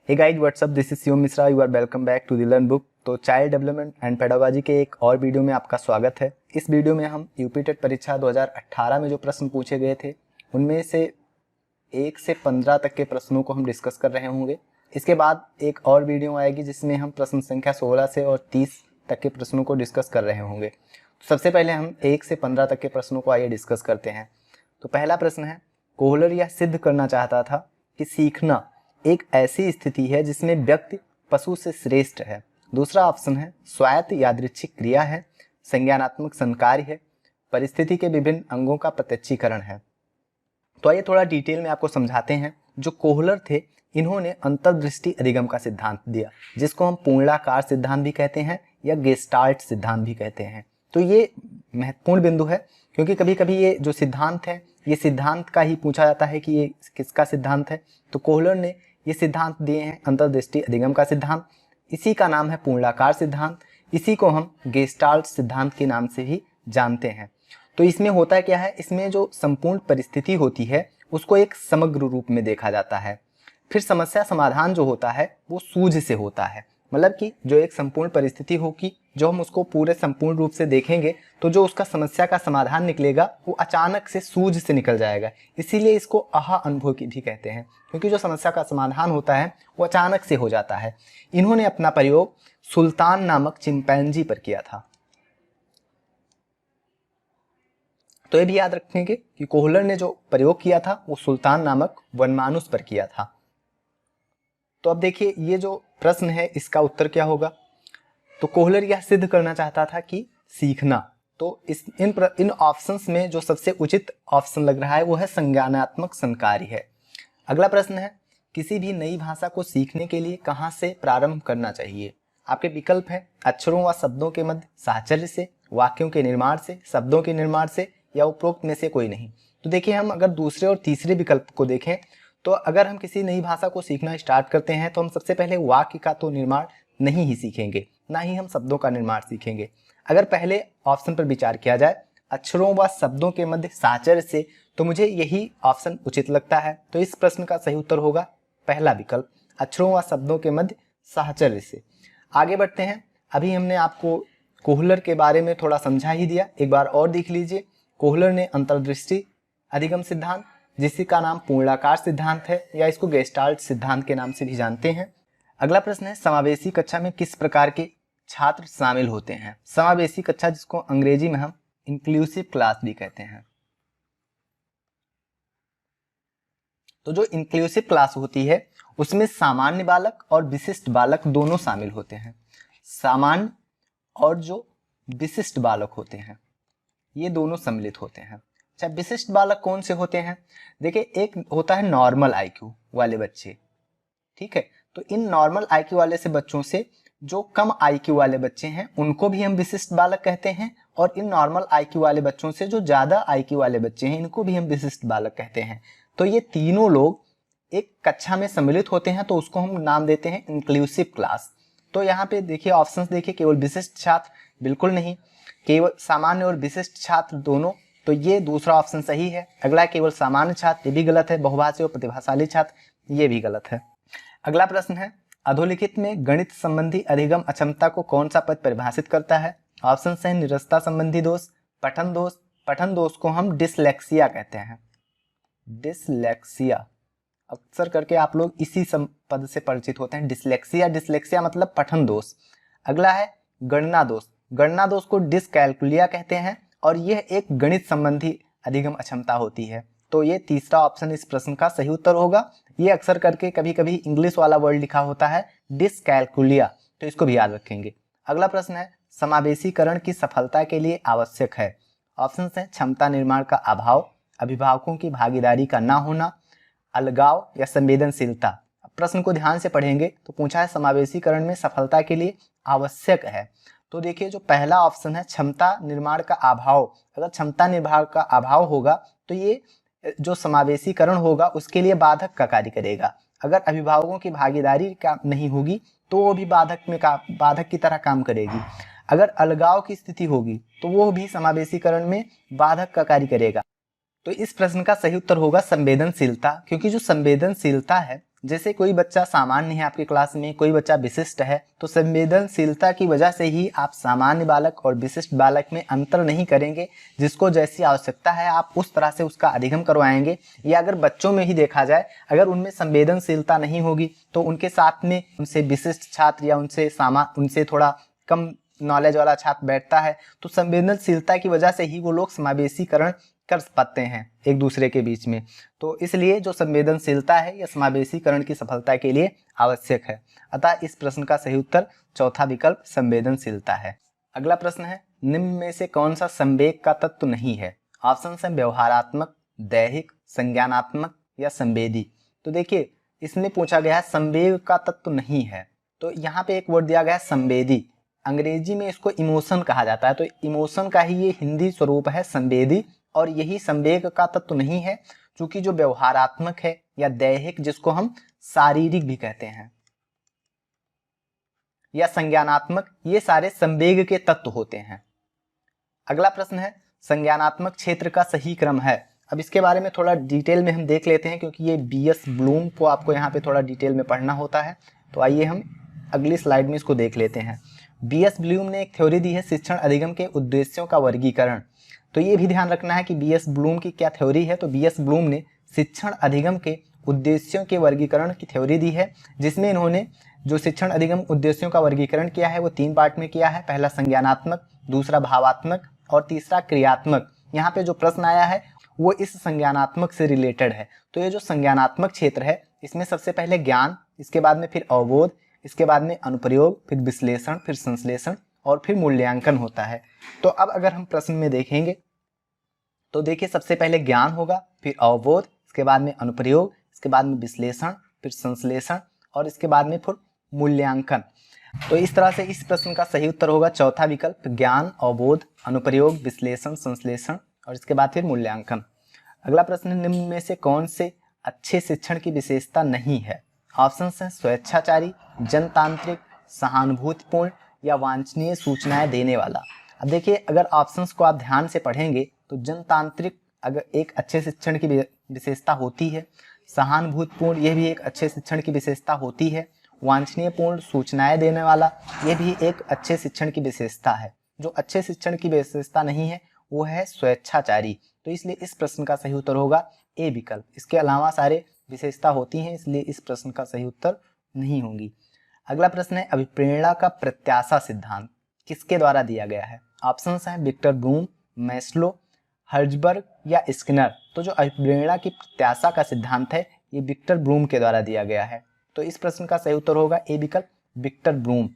Hey guys what's up, this is Shivam Mishra, you are welcome back to the learn book. तो child development and pedagogy के एक और video में आपका स्वागत है। इस वीडियो में हम यूपी टेट परीक्षा 2018 में जो प्रश्न पूछे गए थे उनमें से 1 से 15 तक के प्रश्नों को हम डिस्कस कर रहे होंगे। इसके बाद एक और वीडियो आएगी जिसमें हम प्रश्न संख्या 16 से और 30 तक के प्रश्नों को डिस्कस कर रहे होंगे। तो सबसे पहले हम 1 से 15 तक के प्रश्नों को आइए डिस्कस करते हैं। तो पहला प्रश्न है, कोहलर यह सिद्ध करना चाहता था कि सीखना एक ऐसी स्थिति है जिसमें व्यक्ति पशु से श्रेष्ठ है। दूसरा ऑप्शन है, स्वायत्त यादृच्छिक क्रिया है, संज्ञानात्मक संकार्य है, परिस्थिति के विभिन्न अंगों का प्रत्यक्षीकरण है। तो आइए थोड़ा डिटेल में आपको समझाते हैं। जो कोहलर थे इन्होंने अंतर्दृष्टि अधिगम का सिद्धांत दिया, जिसको हम पूर्णाकार सिद्धांत भी कहते हैं या गेस्टाल्ट सिद्धांत भी कहते हैं। तो ये महत्वपूर्ण बिंदु है क्योंकि कभी कभी ये जो सिद्धांत है ये सिद्धांत का ही पूछा जाता है कि ये किसका सिद्धांत है। तो कोहलर ने ये सिद्धांत दिए हैं अंतर्दृष्टि अधिगम का सिद्धांत, इसी का नाम है पूर्णाकार सिद्धांत, इसी को हम गेस्टाल्ट सिद्धांत के नाम से भी जानते हैं। तो इसमें होता क्या है, इसमें जो संपूर्ण परिस्थिति होती है उसको एक समग्र रूप में देखा जाता है। फिर समस्या समाधान जो होता है वो सूझ से होता है, मतलब कि जो एक संपूर्ण परिस्थिति होगी जो हम उसको पूरे संपूर्ण रूप से देखेंगे तो जो उसका समस्या का समाधान निकलेगा वो अचानक से सूझ से निकल जाएगा। इसीलिए इसको आहा अनुभव की भी कहते हैं, क्योंकि जो समस्या का समाधान होता है वो अचानक से हो जाता है। इन्होंने अपना प्रयोग सुल्तान नामक चिंपैंजी पर किया था। तो ये भी याद रखेंगे कि कोहलर ने जो प्रयोग किया था वो सुल्तान नामक वनमानुष पर किया था। तो अब देखिए ये जो प्रश्न है इसका उत्तर क्या होगा। तो कोहलर यह सिद्ध करना चाहता था कि सीखना, तो इन ऑप्शंस में जो सबसे उचित ऑप्शन लग रहा है वो है संज्ञानात्मक संकार्य है। अगला प्रश्न है, किसी भी नई भाषा को सीखने के लिए कहाँ से प्रारंभ करना चाहिए। आपके विकल्प है अक्षरों व शब्दों के मध्य, साहचर्य से, वाक्यों के निर्माण से, शब्दों के निर्माण से या उपरोक्त में से कोई नहीं। तो देखिए हम अगर दूसरे और तीसरे विकल्प को देखें तो अगर हम किसी नई भाषा को सीखना स्टार्ट करते हैं तो हम सबसे पहले वाक्य का तो निर्माण नहीं ही सीखेंगे, ना ही हम शब्दों का निर्माण सीखेंगे। अगर पहले ऑप्शन पर विचार किया जाए अक्षरों व शब्दों के मध्य साहचर्य से, तो मुझे यही ऑप्शन उचित लगता है। तो इस प्रश्न का सही उत्तर होगा पहला विकल्प, अक्षरों व शब्दों के मध्य साहचर्य से। आगे बढ़ते हैं। अभी हमने आपको कोहलर के बारे में थोड़ा समझा ही दिया, एक बार और देख लीजिए। कोहलर ने अंतर्दृष्टि अधिगम सिद्धांत, जिसका नाम पूर्णाकार सिद्धांत है या इसको गेस्टाल्ट सिद्धांत के नाम से भी जानते हैं। अगला प्रश्न है, समावेशी कक्षा में किस प्रकार के छात्र शामिल होते हैं। समावेशी कक्षा जिसको अंग्रेजी में हम इंक्लूसिव क्लास भी कहते हैं। तो जो इंक्लूसिव क्लास होती है उसमें सामान्य बालक और विशिष्ट बालक दोनों शामिल होते हैं। सामान्य और जो विशिष्ट बालक होते हैं ये दोनों सम्मिलित होते हैं। अच्छा, विशिष्ट बालक कौन से होते हैं। देखिए एक होता है नॉर्मल आईक्यू वाले बच्चे, ठीक है। तो इन नॉर्मल आईक्यू वाले से बच्चों से जो कम आईक्यू वाले बच्चे हैं उनको भी हम विशिष्ट बालक कहते हैं, और इन नॉर्मल आईक्यू वाले बच्चों से जो ज्यादा आईक्यू वाले बच्चे हैं इनको भी हम विशिष्ट बालक कहते हैं। तो ये तीनों लोग एक कक्षा में सम्मिलित होते हैं, तो उसको हम नाम देते हैं इंक्लूसिव क्लास। तो यहाँ पे देखिए ऑप्शंस देखिए, केवल विशिष्ट छात्र बिल्कुल नहीं, केवल सामान्य और विशिष्ट छात्र दोनों, तो ये दूसरा ऑप्शन सही है। अगला केवल सामान्य छात्र, ये भी गलत है। बहुभाषी और प्रतिभाशाली छात्र, ये भी गलत है। अगला प्रश्न है, अधोलिखित में गणित संबंधी अधिगम अक्षमता को कौन सा पद परिभाषित करता है। ऑप्शन है निरस्ता संबंधी दोष, पठन दोष। पठन दोष को हम डिसलेक्सिया कहते हैं। डिसलेक्सिया अक्सर करके आप लोग इसी पद से परिचित होते हैं, डिसलेक्सिया। डिसलेक्सिया मतलब पठन दोष। अगला है गणना दोष। गणना दोष को डिसकैलकुलिया कहते हैं और यह एक गणित संबंधी अधिगम अक्षमता होती है। तो ये तीसरा ऑप्शन इस प्रश्न का सही उत्तर होगा। ये अक्सर करके कभी कभी इंग्लिश वाला वर्ड लिखा होता है डिसकैलकुलिया, तो इसको भी याद रखेंगे। अगला प्रश्न है, समावेशीकरण की सफलता के लिए आवश्यक है। ऑप्शन है क्षमता निर्माण का अभाव, अभिभावकों की भागीदारी का ना होना, अलगाव या संवेदनशीलता। प्रश्न को ध्यान से पढ़ेंगे तो पूछा है समावेशीकरण में सफलता के लिए आवश्यक है। तो देखिए जो पहला ऑप्शन है क्षमता निर्माण का अभाव, अगर क्षमता निर्माण का अभाव होगा तो ये जो समावेशीकरण होगा उसके लिए बाधक का कार्य करेगा। अगर अभिभावकों की भागीदारी का नहीं होगी तो वो भी बाधक की तरह काम करेगी। अगर अलगाव की स्थिति होगी तो वो भी समावेशीकरण में बाधक का कार्य करेगा। तो इस प्रश्न का सही उत्तर होगा संवेदनशीलता, क्योंकि जो संवेदनशीलता है जैसे कोई बच्चा सामान्य है आपकी क्लास में, कोई बच्चा विशिष्ट है, तो संवेदनशीलता की वजह से ही आप सामान्य बालक और विशिष्ट बालक में अंतर नहीं करेंगे। जिसको जैसी आवश्यकता है आप उस तरह से उसका अधिगम करवाएंगे। या अगर बच्चों में ही देखा जाए, अगर उनमें संवेदनशीलता नहीं होगी तो उनके साथ में उनसे विशिष्ट छात्र या उनसे थोड़ा कम नॉलेज वाला छात्र बैठता है, तो संवेदनशीलता की वजह से ही वो लोग समावेशीकरण कर पाते हैं एक दूसरे के बीच में। तो इसलिए जो संवेदनशीलता है यह समावेशीकरण की सफलता के लिए आवश्यक है। अतः इस प्रश्न का सही उत्तर चौथा विकल्प संवेदनशीलता है। अगला प्रश्न है, निम्न में से कौन सा संवेग का तत्व नहीं है? ऑप्शन है व्यवहारात्मक, दैहिक, संज्ञानात्मक या संवेदी। तो देखिए इसमें पूछा गया है संवेग का तत्व नहीं है, तो यहाँ पे एक वर्ड दिया गया है संवेदी। अंग्रेजी में इसको इमोशन कहा जाता है, तो इमोशन का ही ये हिंदी स्वरूप है संवेदी, और यही संवेग का तत्व नहीं है। क्योंकि जो व्यवहारात्मक है या दैहिक, जिसको हम शारीरिक भी कहते हैं, या संज्ञानात्मक, ये सारे संवेग के तत्व होते हैं। अगला प्रश्न है, संज्ञानात्मक क्षेत्र का सही क्रम है। अब इसके बारे में थोड़ा डिटेल में हम देख लेते हैं, क्योंकि ये बीएस ब्लूम को आपको यहाँ पे थोड़ा डिटेल में पढ़ना होता है। तो आइए हम अगली स्लाइड में इसको देख लेते हैं। बीएस ब्लूम ने एक थ्योरी दी है शिक्षण अधिगम के उद्देश्यों का वर्गीकरण। तो ये भी ध्यान रखना है कि बीएस ब्लूम की क्या थ्योरी है। तो बीएस ब्लूम ने शिक्षण अधिगम के उद्देश्यों के वर्गीकरण की थ्योरी दी है, जिसमें इन्होंने जो शिक्षण अधिगम उद्देश्यों का वर्गीकरण किया है वो 3 पार्ट में किया है। पहला संज्ञानात्मक, दूसरा भावात्मक और तीसरा क्रियात्मक। यहाँ पे जो प्रश्न आया है वो इस संज्ञानात्मक से रिलेटेड है। तो ये जो संज्ञानात्मक क्षेत्र है, इसमें सबसे पहले ज्ञान, इसके बाद में फिर अवबोध, इसके बाद में अनुप्रयोग, फिर विश्लेषण, फिर संश्लेषण और फिर मूल्यांकन होता है। तो अब अगर हम प्रश्न में देखेंगे तो देखिए सबसे पहले ज्ञान होगा, फिर अवबोध, इसके बाद में अनुप्रयोग, इसके बाद में विश्लेषण, फिर संश्लेषण और इसके बाद में फिर मूल्यांकन। तो इस तरह से इस प्रश्न का सही उत्तर होगा चौथा विकल्प, ज्ञान, अवबोध, अनुप्रयोग, विश्लेषण, संश्लेषण और इसके बाद फिर मूल्यांकन। अगला प्रश्न, निम्न में से कौन से अच्छे शिक्षण की विशेषता नहीं है? ऑप्शन है स्वेच्छाचारी, जनतांत्रिक, सहानुभूतिपूर्ण या वांछनीय सूचनाएं देने वाला। अब देखिए अगर ऑप्शंस को आप ध्यान से पढ़ेंगे तो जनतांत्रिक अगर एक अच्छे शिक्षण की विशेषता होती है, सहानुभूतिपूर्ण यह भी एक अच्छे शिक्षण की विशेषता होती है, वांछनीय पूर्ण सूचनाएं देने वाला यह भी एक अच्छे शिक्षण की विशेषता है। जो अच्छे शिक्षण की विशेषता नहीं है वो है स्वेच्छाचारी। तो इसलिए इस प्रश्न का सही उत्तर होगा ए विकल्प। इसके अलावा सारे विशेषता होती हैं, इसलिए इस प्रश्न का सही उत्तर नहीं होंगी। अगला प्रश्न है, अभिप्रेरणा का प्रत्याशा सिद्धांत किसके द्वारा दिया गया है? ऑप्शन है विक्टर ब्रूम, मैस्लो, हर्जबर्ग या स्किनर। तो जो अभिप्रेरणा की प्रत्याशा का सिद्धांत है ये विक्टर ब्रूम के द्वारा दिया गया है। तो इस प्रश्न का सही उत्तर होगा ए विकल्प, विक्टर ब्रूम।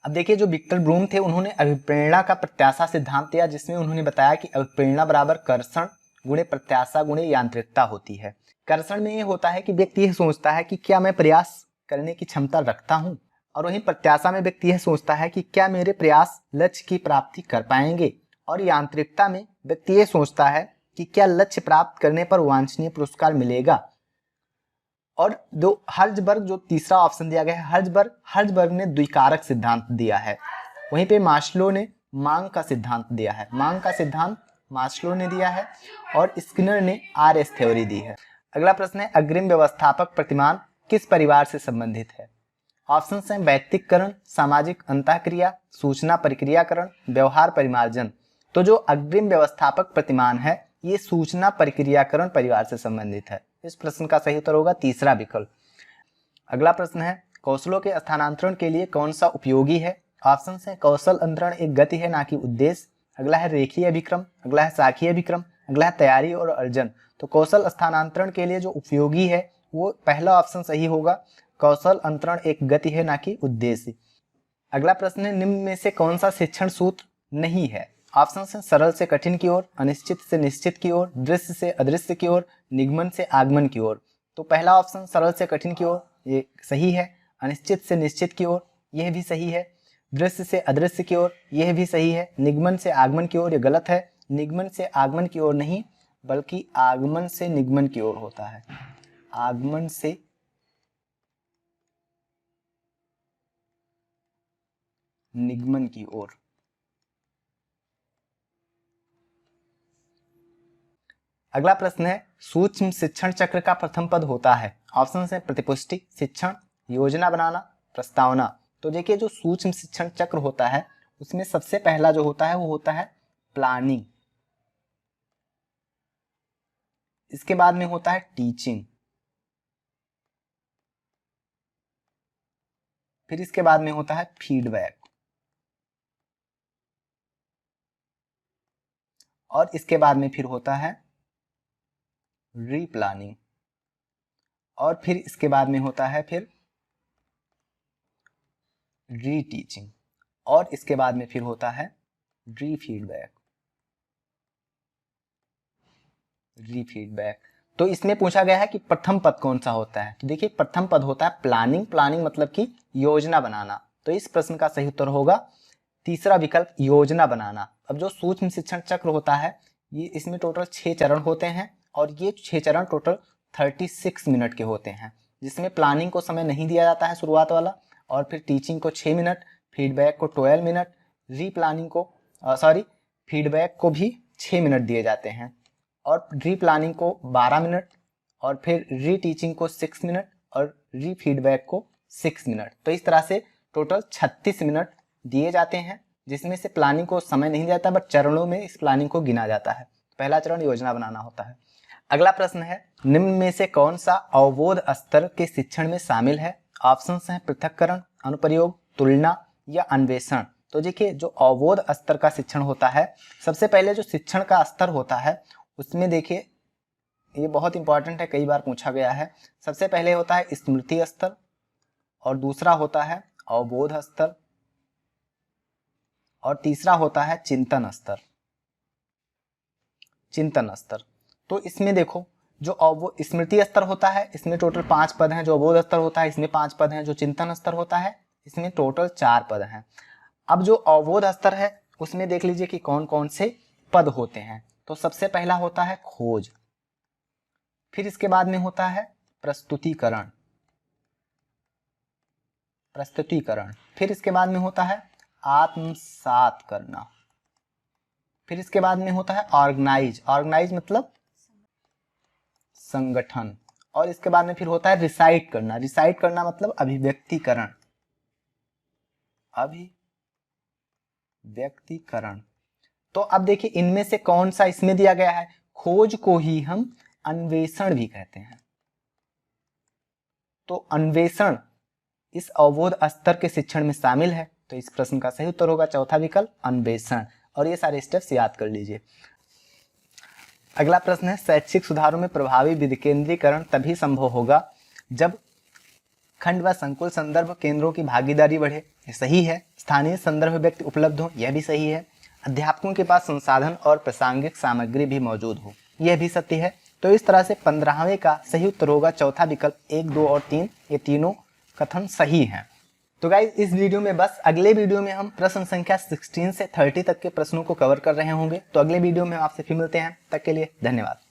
अब देखिए जो विक्टर ब्रूम थे उन्होंने अभिप्रेरणा का प्रत्याशा सिद्धांत दिया, जिसमें उन्होंने बताया कि अभिप्रेरणा बराबर कर्षण गुणे प्रत्याशा गुणे यांत्रिकता होती है। कर्षण में ये होता है कि व्यक्ति यह सोचता है कि क्या मैं प्रयास करने की क्षमता रखता हूँ, और वहीं प्रत्याशा में व्यक्ति यह सोचता है कि क्या मेरे प्रयास लक्ष्य की प्राप्ति कर पाएंगे, और यांत्रिकता में व्यक्ति यह सोचता है कि क्या लक्ष्य प्राप्त करने पर वांछनीय पुरस्कार मिलेगा। और जो हर्जबर्ग, जो तीसरा ऑप्शन दिया गया है हर्जबर्ग ने द्विकारक सिद्धांत दिया है। वहीं पे मास्लो ने मांग का सिद्धांत दिया है। मांग का सिद्धांत मास्लो ने दिया है और स्किनर ने आरएस थ्योरी दी है। अगला प्रश्न है, अग्रिम व्यवस्थापक प्रतिमान किस परिवार से संबंधित है? ऑप्शन है व्यक्तिकरण, सामाजिक अंतःक्रिया, सूचना प्रक्रियाकरण, व्यवहार परिमार्जन। तो जो अग्रिम व्यवस्थापक प्रतिमान है ये सूचना प्रक्रियाकरण परिवार से संबंधित है। इस प्रश्न का सही उत्तर होगा तीसरा विकल्प। अगला प्रश्न है, कौशलों के स्थानांतरण के लिए कौन सा उपयोगी है? ऑप्शन है कौशल अंतरण एक गति है ना कि उद्देश्य। अगला है रेखीय अभिक्रम, अगला है शाखीय अभिक्रम, अगला है तैयारी और अर्जन। तो कौशल स्थानांतरण के लिए जो उपयोगी है वो पहला ऑप्शन सही होगा, कौशल अंतरण एक गति है ना कि उद्देश्य। अगला प्रश्न है, निम्न में से कौन सा शिक्षण सूत्र नहीं है? ऑप्शन है सरल से कठिन की ओर, अनिश्चित से निश्चित की ओर, दृश्य से अदृश्य की ओर, निगमन से आगमन की ओर। तो पहला ऑप्शन सरल से कठिन की ओर ये सही है, अनिश्चित से निश्चित की ओर यह भी सही है, दृश्य से अदृश्य की ओर यह भी सही है, निगमन से आगमन की ओर ये गलत है। निगमन से आगमन की ओर नहीं बल्कि आगमन से निगमन की ओर होता है। आगमन से निगमन की ओर। अगला प्रश्न है, सूक्ष्म शिक्षण चक्र का प्रथम पद होता है। ऑप्शन है प्रतिपुष्टि, शिक्षण, योजना बनाना, प्रस्तावना। तो देखिए जो सूक्ष्म शिक्षण चक्र होता है उसमें सबसे पहला जो होता है वो होता है प्लानिंग, इसके बाद में होता है टीचिंग, फिर इसके बाद में होता है फीडबैक, और इसके बाद में फिर होता है रीप्लानिंग, और फिर इसके बाद में होता है फिर रीटीचिंग, और इसके बाद में फिर होता है रीफीडबैक। तो इसमें पूछा गया है कि प्रथम पद कौन सा होता है। तो देखिए प्रथम पद होता है प्लानिंग, प्लानिंग मतलब कि योजना बनाना। तो इस प्रश्न का सही उत्तर होगा तीसरा विकल्प, योजना बनाना। अब जो सूक्ष्म शिक्षण चक्र होता है ये इसमें टोटल 6 चरण होते हैं, और ये 6 चरण टोटल 36 मिनट के होते हैं, जिसमें प्लानिंग को समय नहीं दिया जाता है शुरुआत वाला, और फिर टीचिंग को 6 मिनट, फीडबैक को 12 मिनट, रीप्लानिंग को फीडबैक को भी 6 मिनट दिए जाते हैं, और रीप्लानिंग को 12 मिनट, और फिर रीटीचिंग को 6 मिनट, और रीफीडबैक को 6 मिनट। तो इस तरह से टोटल 36 मिनट दिए जाते हैं, जिसमें से प्लानिंग को समय नहीं दिया जाता, बट चरणों में इस प्लानिंग को गिना जाता है। पहला चरण योजना बनाना होता है। अगला प्रश्न है, निम्न में से कौन सा अवबोध स्तर के शिक्षण में शामिल है। ऑप्शंस हैं पृथक्करण, अनुप्रयोग, तुलना या अन्वेषण। तो देखिए जो अवबोध स्तर का शिक्षण होता है, सबसे पहले जो शिक्षण का स्तर होता है उसमें देखिए ये बहुत इंपॉर्टेंट है, कई बार पूछा गया है। सबसे पहले होता है स्मृति स्तर, और दूसरा होता है अवबोध स्तर, और तीसरा होता है चिंतन स्तर। तो इसमें देखो जो स्मृति स्तर होता है इसमें टोटल 5 पद हैं, जो अवबोध स्तर होता है इसमें 5 पद हैं, जो चिंतन स्तर होता है इसमें टोटल 4 पद हैं। अब जो अवबोध स्तर है उसमें देख लीजिए कि कौन कौन से पद होते हैं। तो सबसे पहला होता है खोज, फिर इसके बाद में होता है प्रस्तुतिकरण, फिर इसके बाद में होता है आत्मसात करना, फिर इसके बाद में होता है ऑर्गेनाइज मतलब संगठन, और इसके बाद में फिर होता है रिसाइट करना मतलब अभिव्यक्तिकरण। तो अब देखिए इनमें से कौन सा इसमें दिया गया है, खोज को ही हम अन्वेषण भी कहते हैं। तो अन्वेषण इस अवबोध स्तर के शिक्षण में शामिल है। तो इस प्रश्न का सही उत्तर होगा चौथा विकल्प, अन्वेषण। और ये सारे स्टेप्स याद कर लीजिए। अगला प्रश्न है, शैक्षिक सुधारों में प्रभावी विकेंद्रीकरण तभी संभव होगा जब खंड व संकुल संदर्भ केंद्रों की भागीदारी बढ़े, ये सही है। स्थानीय संदर्भ व्यक्ति उपलब्ध हो, यह भी सही है। अध्यापकों के पास संसाधन और प्रासंगिक सामग्री भी मौजूद हो, यह भी सत्य है। तो इस तरह से 15वें का सही उत्तर होगा चौथा विकल्प, 1, 2 और 3, ये तीनों कथन सही हैं। तो गाइज इस वीडियो में बस, अगले वीडियो में हम प्रश्न संख्या 16 से 30 तक के प्रश्नों को कवर कर रहे होंगे। तो अगले वीडियो में आपसे फिर मिलते हैं, तक के लिए धन्यवाद।